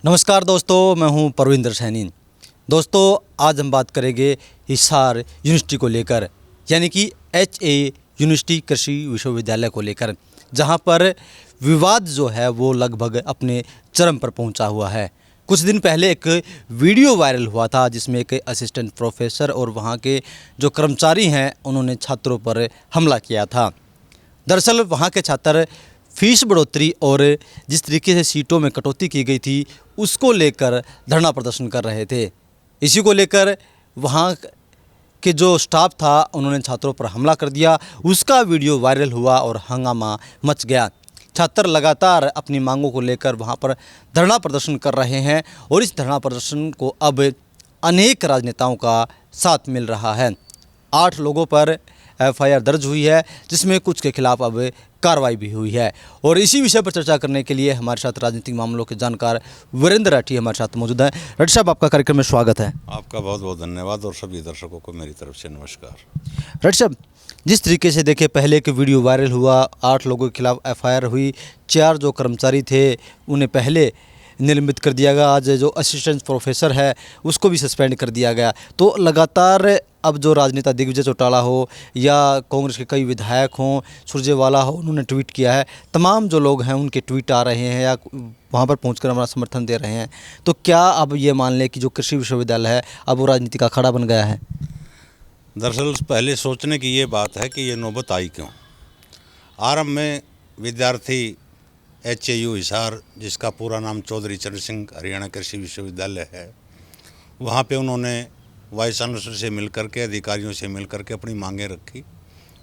नमस्कार दोस्तों, मैं हूं परविंदर सैनी। दोस्तों, आज हम बात करेंगे हिसार यूनिवर्सिटी को लेकर, यानी कि HA यूनिवर्सिटी कृषि विश्वविद्यालय को लेकर, जहां पर विवाद जो है वो लगभग अपने चरम पर पहुंचा हुआ है। कुछ दिन पहले एक वीडियो वायरल हुआ था जिसमें एक असिस्टेंट प्रोफेसर और वहां के जो कर्मचारी हैं उन्होंने छात्रों पर हमला किया था। दरअसल वहाँ के छात्र फीस बढ़ोतरी और जिस तरीके से सीटों में कटौती की गई थी उसको लेकर धरना प्रदर्शन कर रहे थे। इसी को लेकर वहाँ के जो स्टाफ था उन्होंने छात्रों पर हमला कर दिया। उसका वीडियो वायरल हुआ और हंगामा मच गया। छात्र लगातार अपनी मांगों को लेकर वहाँ पर धरना प्रदर्शन कर रहे हैं और इस धरना प्रदर्शन को अब अनेक राजनेताओं का साथ मिल रहा है। 8 लोगों पर FIR दर्ज हुई है, जिसमें कुछ के खिलाफ अब कार्रवाई भी हुई है। और इसी विषय पर चर्चा करने के लिए हमारे साथ राजनीतिक मामलों के जानकार वीरेंद्र राठी हमारे साथ मौजूद हैं। राठी साहब, आपका कार्यक्रम में स्वागत है। आपका बहुत बहुत धन्यवाद और सभी दर्शकों को मेरी तरफ से नमस्कार। राठी साहब, जिस तरीके से देखिए, पहले एक वीडियो वायरल हुआ, 8 लोगों के खिलाफ FIR हुई, 4 जो कर्मचारी थे उन्हें पहले निलंबित कर दिया गया। आज जो असिस्टेंट प्रोफेसर है उसको भी सस्पेंड कर दिया गया। तो लगातार अब जो राजनेता दिग्विजय चौटाला हो या कांग्रेस के कई विधायक हों, सुरजेवाला हो, उन्होंने ट्वीट किया है। तमाम जो लोग हैं उनके ट्वीट आ रहे हैं या वहाँ पर पहुंचकर हमारा समर्थन दे रहे हैं। तो क्या अब ये मान लें कि जो कृषि विश्वविद्यालय है अब वो राजनीति का अखाड़ा बन गया है? दरअसल पहले सोचने की ये बात है कि ये नौबत आई क्यों। आरंभ में विद्यार्थी HAU हिसार, जिसका पूरा नाम चौधरी चरण सिंह हरियाणा कृषि विश्वविद्यालय है, वहाँ पे उन्होंने वाइस चांसलर से मिलकर के, अधिकारियों से मिलकर के अपनी मांगें रखी।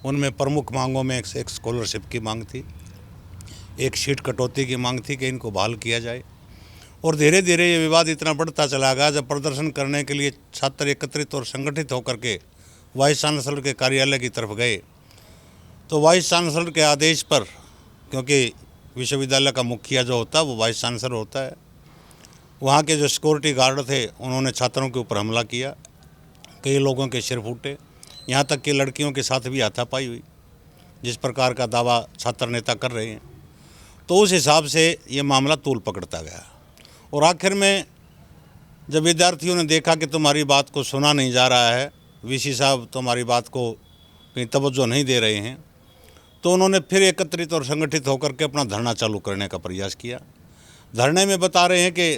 उनमें प्रमुख मांगों में एक स्कॉलरशिप की मांग थी, एक सीट कटौती की मांग थी कि इनको बहाल किया जाए। और धीरे धीरे ये विवाद इतना बढ़ता चला गया। जब प्रदर्शन करने के लिए छात्र एकत्रित और संगठित होकर के वाइस चांसलर के कार्यालय की तरफ गए तो वाइस चांसलर के आदेश पर, क्योंकि विश्वविद्यालय का मुखिया जो होता है वो वाइस चांसलर होता है, वहाँ के जो सिक्योरिटी गार्ड थे उन्होंने छात्रों के ऊपर हमला किया। कई लोगों के सिर फूटे, यहाँ तक कि लड़कियों के साथ भी हाथापाई हुई, जिस प्रकार का दावा छात्र नेता कर रहे हैं। तो उस हिसाब से ये मामला तूल पकड़ता गया और आखिर में जब विद्यार्थियों ने देखा कि तुम्हारी बात को सुना नहीं जा रहा है, VC साहब तुम्हारी बात को कहीं तवज्जो नहीं दे रहे हैं, तो उन्होंने फिर एकत्रित और संगठित होकर के अपना धरना चालू करने का प्रयास किया। धरने में बता रहे हैं कि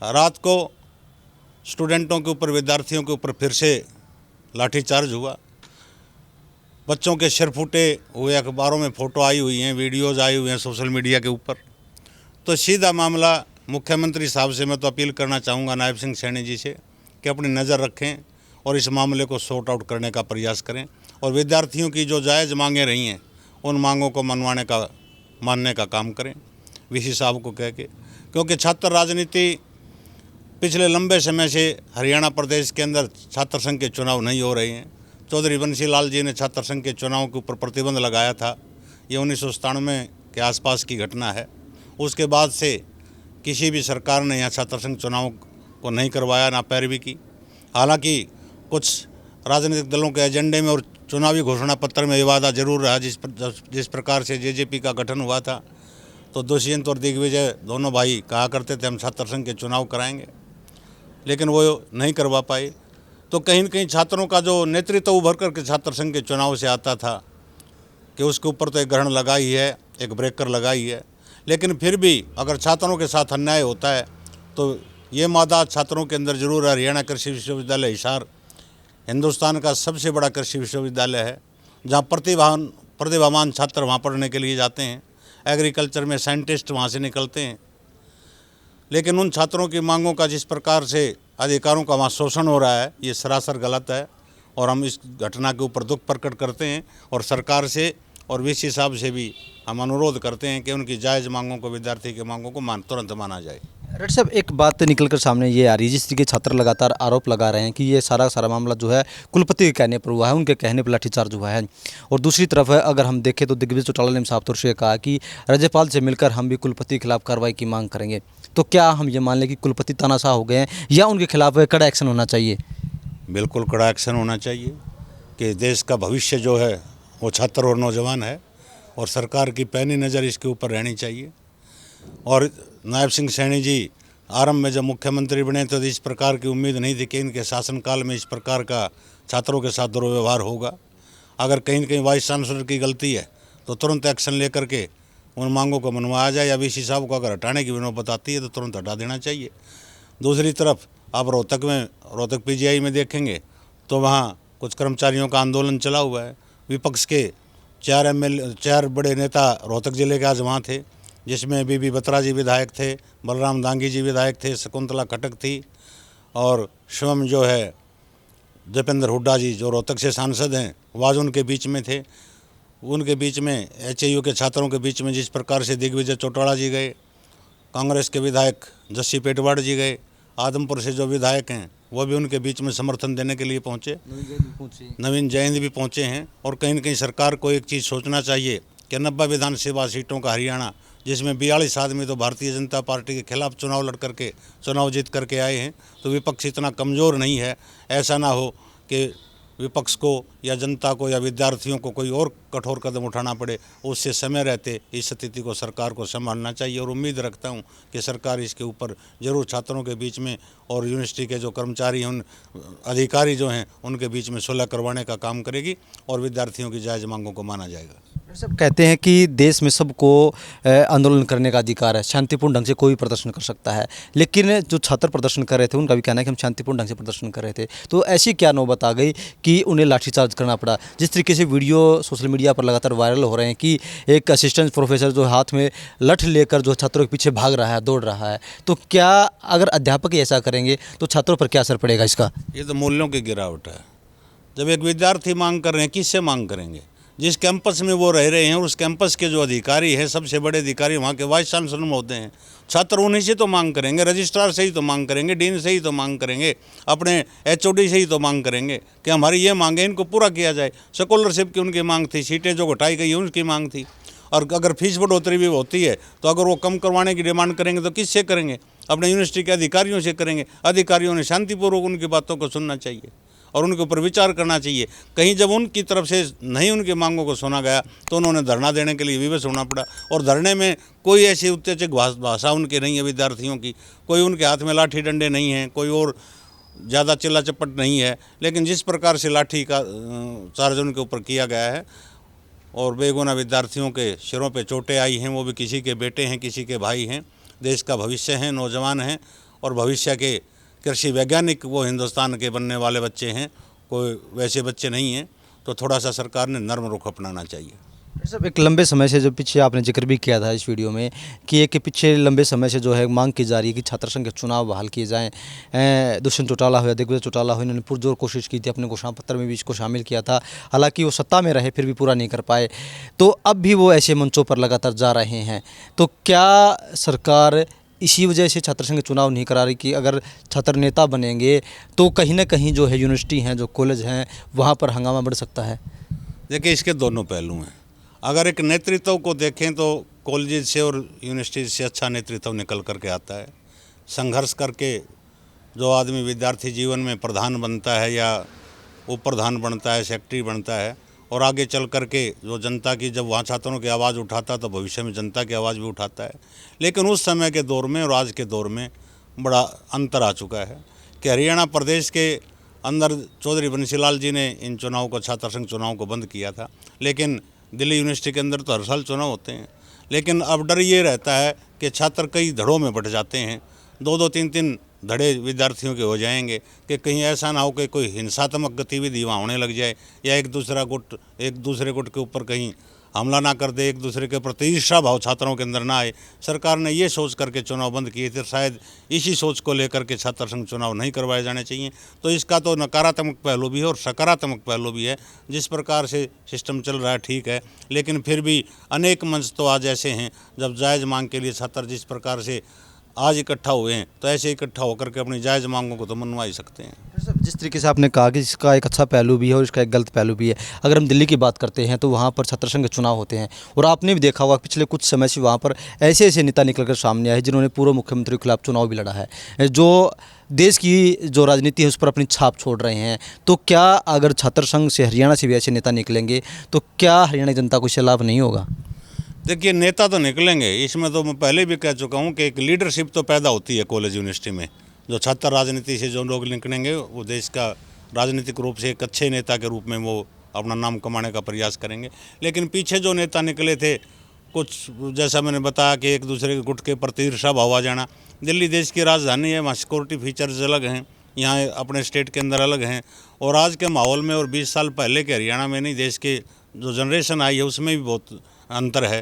रात को स्टूडेंटों के ऊपर, विद्यार्थियों के ऊपर फिर से लाठीचार्ज हुआ, बच्चों के सिर फूटे हुए, अखबारों में फ़ोटो आई हुई हैं, वीडियोज़ आई हुई हैं सोशल मीडिया के ऊपर। तो सीधा मामला मुख्यमंत्री साहब से मैं तो अपील करना चाहूँगा, नायब सिंह सैनी जी से, कि अपनी नज़र रखें और इस मामले को सॉर्ट आउट करने का प्रयास करें और विद्यार्थियों की जो जायज़ मांगें रही हैं उन मांगों को मानने का काम करें VC साहब को कह के। क्योंकि छात्र राजनीति पिछले लंबे समय से हरियाणा प्रदेश के अंदर छात्र संघ के चुनाव नहीं हो रहे हैं। चौधरी बंसी लाल जी ने छात्र संघ के चुनाव के ऊपर प्रतिबंध लगाया था। ये 1997 के आसपास की घटना है। उसके बाद से किसी भी सरकार ने यहाँ छात्र संघ चुनाव को नहीं करवाया, ना पैरवी की। हालांकि कुछ राजनीतिक दलों के एजेंडे में और चुनावी घोषणा पत्र में ये वादा जरूर रहा, जिस प्रकार से JJP का गठन हुआ था तो दुष्यंत और दिग्विजय दोनों भाई कहा करते थे हम छात्र संघ के चुनाव कराएंगे, लेकिन वो नहीं करवा पाए। तो कहीं न कहीं छात्रों का जो नेतृत्व उभर करके छात्र संघ के चुनाव से आता था कि उसके ऊपर तो एक ग्रहण लगा ही है, एक ब्रेकर लगा ही है। लेकिन फिर भी अगर छात्रों के साथ अन्याय होता है तो ये मादा छात्रों के अंदर जरूर है। हरियाणा कृषि विश्वविद्यालय हिसार हिंदुस्तान का सबसे बड़ा कृषि विश्वविद्यालय है, जहाँ प्रतिभावान छात्र वहाँ पढ़ने के लिए जाते हैं। एग्रीकल्चर में साइंटिस्ट वहाँ से निकलते हैं। लेकिन उन छात्रों की मांगों का जिस प्रकार से अधिकारों का वहाँ शोषण हो रहा है, ये सरासर गलत है और हम इस घटना के ऊपर दुख प्रकट करते हैं और सरकार से और VC साहब से भी हम अनुरोध करते हैं कि उनकी जायज़ मांगों को, विद्यार्थी की मांगों को तुरंत माना जाए। राठी साहब, एक बात निकल कर सामने ये आ रही है, जिस तरीके छात्र लगातार आरोप लगा रहे हैं कि ये सारा मामला जो है कुलपति के कहने पर हुआ है, उनके कहने पर लाठीचार्ज हुआ है। और दूसरी तरफ है, अगर हम देखें तो दिग्विजय चौटाला ने साफ तौर से कहा कि राज्यपाल से मिलकर हम भी कुलपति के खिलाफ कार्रवाई की मांग करेंगे। तो क्या हम ये मान लें कि कुलपति तानाशाह हो गए हैं या उनके खिलाफ कड़ा एक्शन होना चाहिए? बिल्कुल कड़ा एक्शन होना चाहिए कि देश का भविष्य जो है वो छात्र और नौजवान है और सरकार की पैनी नज़र इसके ऊपर रहनी चाहिए। और नायब सिंह सैनी जी आरंभ में जब मुख्यमंत्री बने तो इस प्रकार की उम्मीद नहीं थी कि इनके शासनकाल में इस प्रकार का छात्रों के साथ दुर्व्यवहार होगा। अगर कहीं न कहीं वाइस चांसलर की गलती है तो तुरंत एक्शन लेकर के उन मांगों को मनवाया जाए, या वीसी साहब को अगर हटाने की नौबत आती है तो तुरंत हटा देना चाहिए। दूसरी तरफ आप रोहतक पीजीआई में देखेंगे तो वहाँ कुछ कर्मचारियों का आंदोलन चला हुआ है। विपक्ष के 4 बड़े नेता रोहतक जिले के आज वहाँ थे, जिसमें बीबी बत्रा जी विधायक थे, बलराम दांगी जी विधायक थे, शकुंतला खटक थी, और स्वयं जो है दीपेंद्र हुड्डा जी जो रोहतक से सांसद हैं वो आज उनके बीच में थे। उनके बीच में एचएयू के छात्रों के बीच में जिस प्रकार से दिग्विजय चौटाला जी गए, कांग्रेस के विधायक जस्सी पेटवाड़ जी गए, आदमपुर से जो विधायक हैं वो भी उनके बीच में समर्थन देने के लिए पहुँचे, नवीन जयंत भी पहुँचे हैं। और कहीं न कहीं सरकार को एक चीज़ सोचना चाहिए कि 90 विधानसभा सीटों का हरियाणा, जिसमें 42 आदमी तो भारतीय जनता पार्टी के खिलाफ चुनाव लड़ करके चुनाव जीत करके आए हैं, तो विपक्ष इतना कमज़ोर नहीं है। ऐसा ना हो कि विपक्ष को या जनता को या विद्यार्थियों को कोई और कठोर कदम उठाना पड़े। उससे समय रहते इस स्थिति को सरकार को संभालना चाहिए, और उम्मीद रखता हूं कि सरकार इसके ऊपर ज़रूर छात्रों के बीच में और यूनिवर्सिटी के जो कर्मचारी हैं, उन अधिकारी जो हैं, उनके बीच में सुलह करवाने का काम करेगी और विद्यार्थियों की जायज़ मांगों को माना जाएगा। सब कहते हैं कि देश में सबको आंदोलन करने का अधिकार है, शांतिपूर्ण ढंग से कोई प्रदर्शन कर सकता है, लेकिन जो छात्र प्रदर्शन कर रहे थे उनका भी कहना है कि हम शांतिपूर्ण ढंग से प्रदर्शन कर रहे थे, तो ऐसी क्या नौबत आ गई कि उन्हें लाठीचार्ज करना पड़ा। जिस तरीके से वीडियो सोशल मीडिया पर लगातार वायरल हो रहे हैं कि एक असिस्टेंट प्रोफेसर जो हाथ में लठ लेकर जो छात्रों के पीछे भाग रहा है, दौड़ रहा है, तो क्या अगर अध्यापक ही ऐसा करेंगे तो छात्रों पर क्या असर पड़ेगा इसका? ये तो मूल्यों की गिरावट है। जब एक विद्यार्थी मांग कर रहे हैं, किससे मांग करेंगे? जिस कैंपस में वो रह रहे हैं, और उस कैंपस के जो अधिकारी हैं, सबसे बड़े अधिकारी वहाँ के वाइस चांसलर में होते हैं। छात्र उन्हीं से तो मांग करेंगे, रजिस्ट्रार से ही तो मांग करेंगे, डीन से ही तो मांग करेंगे, अपने एचओडी से ही तो मांग करेंगे कि हमारी ये मांग है, इनको पूरा किया जाए। स्कॉलरशिप की उनकी मांग थी, सीटें जो घटाई गई उनकी मांग थी, और अगर फीस बढ़ोतरी भी होती है तो अगर वो कम करवाने की डिमांड करेंगे तो किससे करेंगे? अपने यूनिवर्सिटी के अधिकारियों से करेंगे। अधिकारियों ने शांतिपूर्वक उनकी बातों को सुनना चाहिए और उनके ऊपर विचार करना चाहिए। कहीं जब उनकी तरफ से नहीं उनकी मांगों को सुना गया तो उन्होंने धरना देने के लिए विवश होना पड़ा, और धरने में कोई ऐसी उत्तेजक भाषा उनकी नहीं है विद्यार्थियों की, कोई उनके हाथ में लाठी डंडे नहीं हैं, कोई और ज़्यादा चिल्ला चपट नहीं है। लेकिन जिस प्रकार से लाठी का चार्ज उनके ऊपर किया गया है और बेगुनाह विद्यार्थियों के सिरों पे चोटें आई हैं, वो भी किसी के बेटे हैं, किसी के भाई हैं, देश का भविष्य हैं, नौजवान हैं, और भविष्य के कृषि वैज्ञानिक वो हिंदुस्तान के बनने वाले बच्चे हैं, कोई वैसे बच्चे नहीं हैं। तो थोड़ा सा सरकार ने नर्म रुख अपनाना चाहिए। सब एक लंबे समय से जो पीछे आपने जिक्र भी किया था इस वीडियो में कि एक पीछे लंबे समय से जो है मांग की जा रही है कि छात्र संघ के चुनाव बहाल किए जाएं। दुष्यंत चौटाला हो या दिग्विजय चौटाला हो, इन्होंने पुरजोर कोशिश की थी, अपने घोषणा पत्र में भी इसको शामिल किया था, हालांकि वो सत्ता में रहे फिर भी पूरा नहीं कर पाए। तो अब भी वो ऐसे मंचों पर लगातार जा रहे हैं, तो क्या सरकार इसी वजह से छात्र संघ चुनाव नहीं करा रही कि अगर छात्र नेता बनेंगे तो कहीं ना कहीं जो है यूनिवर्सिटी हैं, जो कॉलेज हैं, वहाँ पर हंगामा बढ़ सकता है? देखिए, इसके दोनों पहलू हैं। अगर एक नेतृत्व को देखें तो कॉलेज से और यूनिवर्सिटी से अच्छा नेतृत्व निकल करके आता है। संघर्ष करके जो आदमी विद्यार्थी जीवन में प्रधान बनता है या उप प्रधान बनता है, सेक्रेटरी बनता है, और आगे चल करके जो जनता की जब वहाँ छात्रों की आवाज़ उठाता तो भविष्य में जनता की आवाज़ भी उठाता है। लेकिन उस समय के दौर में और आज के दौर में बड़ा अंतर आ चुका है कि हरियाणा प्रदेश के अंदर चौधरी बंसीलाल जी ने इन चुनाव को, छात्र संघ चुनाव को बंद किया था, लेकिन दिल्ली यूनिवर्सिटी के अंदर तो हर साल चुनाव होते हैं। लेकिन अब डर ये रहता है कि छात्र कई धड़ों में बंट जाते हैं, 2-2, 3-3 धड़े विद्यार्थियों के हो जाएंगे कि कहीं ऐसा ना हो कि कोई हिंसात्मक गतिविधि वहाँ होने लग जाए, या एक दूसरे गुट के ऊपर कहीं हमला ना कर दे, एक दूसरे के प्रति ईर्ष्या भाव छात्रों के अंदर ना आए। सरकार ने ये सोच करके चुनाव बंद किए थे, शायद इसी सोच को लेकर के छात्र संघ चुनाव नहीं करवाए जाने चाहिए। तो इसका तो नकारात्मक पहलू भी है और सकारात्मक पहलू भी है। जिस प्रकार से सिस्टम चल रहा है ठीक है, लेकिन फिर भी अनेक मंच तो आज ऐसे हैं जब जायज़ मांग के लिए छात्र जिस प्रकार से आज इकट्ठा हुए हैं, तो ऐसे इकट्ठा होकर के अपनी जायज़ मांगों को तो मनवा ही सकते हैं। जिस तरीके से आपने कहा कि इसका एक अच्छा पहलू भी है और इसका एक गलत पहलू भी है। अगर हम दिल्ली की बात करते हैं तो वहाँ पर छात्र संघ के चुनाव होते हैं, और आपने भी देखा होगा पिछले कुछ समय से वहाँ पर ऐसे ऐसे नेता निकल कर सामने आए जिन्होंने पूर्व मुख्यमंत्री के खिलाफ चुनाव भी लड़ा है, जो देश की जो राजनीति है उस पर अपनी छाप छोड़ रहे हैं। तो क्या अगर छात्र संघ से हरियाणा से भी ऐसे नेता निकलेंगे तो क्या हरियाणा की जनता को इससे लाभ नहीं होगा? देखिए नेता तो निकलेंगे, इसमें तो मैं पहले भी कह चुका हूँ कि एक लीडरशिप तो पैदा होती है कॉलेज यूनिवर्सिटी में। जो छात्र राजनीति से जो लोग निकलेंगे वो देश का राजनीतिक रूप से एक अच्छे नेता के रूप में वो अपना नाम कमाने का प्रयास करेंगे। लेकिन पीछे जो नेता निकले थे कुछ, जैसा मैंने बताया कि एक दूसरे के गुट के प्रति ईर्षा भाव आ जाना। दिल्ली देश की राजधानी है, वहाँ सिक्योरिटी फीचर्स अलग हैं, यहाँ अपने स्टेट के अंदर अलग हैं। और आज के माहौल में और 20 साल पहले के हरियाणा में नहीं, देश के जो जनरेशन आई है उसमें भी बहुत अंतर है।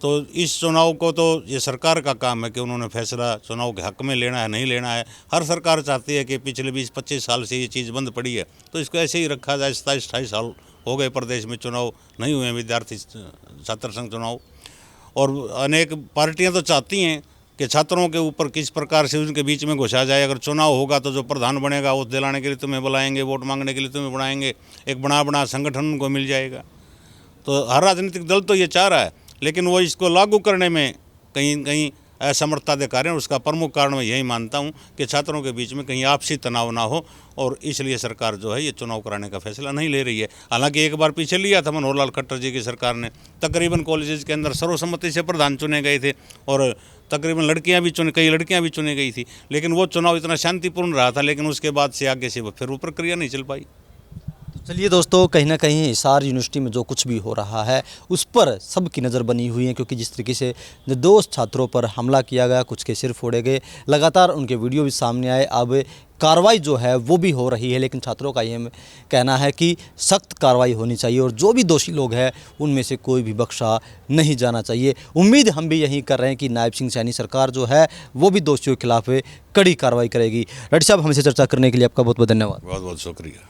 तो इस चुनाव को तो ये सरकार का काम है कि उन्होंने फैसला चुनाव के हक़ में लेना है नहीं लेना है। हर सरकार चाहती है कि पिछले 20-25 साल से ये चीज़ बंद पड़ी है तो इसको ऐसे ही रखा जाए। 27-28 साल हो गए प्रदेश में चुनाव नहीं हुए, विद्यार्थी छात्र संघ चुनाव। और अनेक पार्टियां तो चाहती हैं कि छात्रों के ऊपर किस प्रकार से उनके बीच में घुसा जाए। अगर चुनाव होगा तो जो प्रधान बनेगा वो दिलाने के लिए तुम्हें बुलाएंगे, वोट मांगने के लिए तुम्हें बुलाएंगे, एक बड़ा संगठन उनको मिल जाएगा। तो हर राजनीतिक दल तो ये चाह रहा है, लेकिन वो इसको लागू करने में कहीं कहीं असमर्थता दिखा रहे हैं। उसका प्रमुख कारण मैं यही मानता हूँ कि छात्रों के बीच में कहीं आपसी तनाव ना हो, और इसलिए सरकार जो है ये चुनाव कराने का फैसला नहीं ले रही है। हालांकि एक बार पीछे लिया था मनोहर लाल खट्टर जी की सरकार ने, तकरीबन कॉलेजेस के अंदर सर्वसम्मति से प्रधान चुने गए थे और तकरीबन कई लड़कियां भी चुनी गई थी। लेकिन वो चुनाव इतना शांतिपूर्ण रहा था, लेकिन उसके बाद से आगे से फिर वो प्रक्रिया नहीं चल पाई। चलिए दोस्तों, कहीं ना कहीं हिसार यूनिवर्सिटी में जो कुछ भी हो रहा है उस पर सबकी नज़र बनी हुई है, क्योंकि जिस तरीके से निर्दोष छात्रों पर हमला किया गया, कुछ के सिर फोड़े गए, लगातार उनके वीडियो भी सामने आए। अब कार्रवाई जो है वो भी हो रही है, लेकिन छात्रों का ये कहना है कि सख्त कार्रवाई होनी चाहिए और जो भी दोषी लोग हैं उनमें से कोई भी बख्शा नहीं जाना चाहिए। उम्मीद हम भी यही कर रहे हैं कि नायब सिंह सैनी सरकार जो है वो भी दोषियों के खिलाफ कड़ी कार्रवाई करेगी। रेड्डी साहब, हमसे चर्चा करने के लिए आपका बहुत बहुत धन्यवाद। बहुत बहुत शुक्रिया।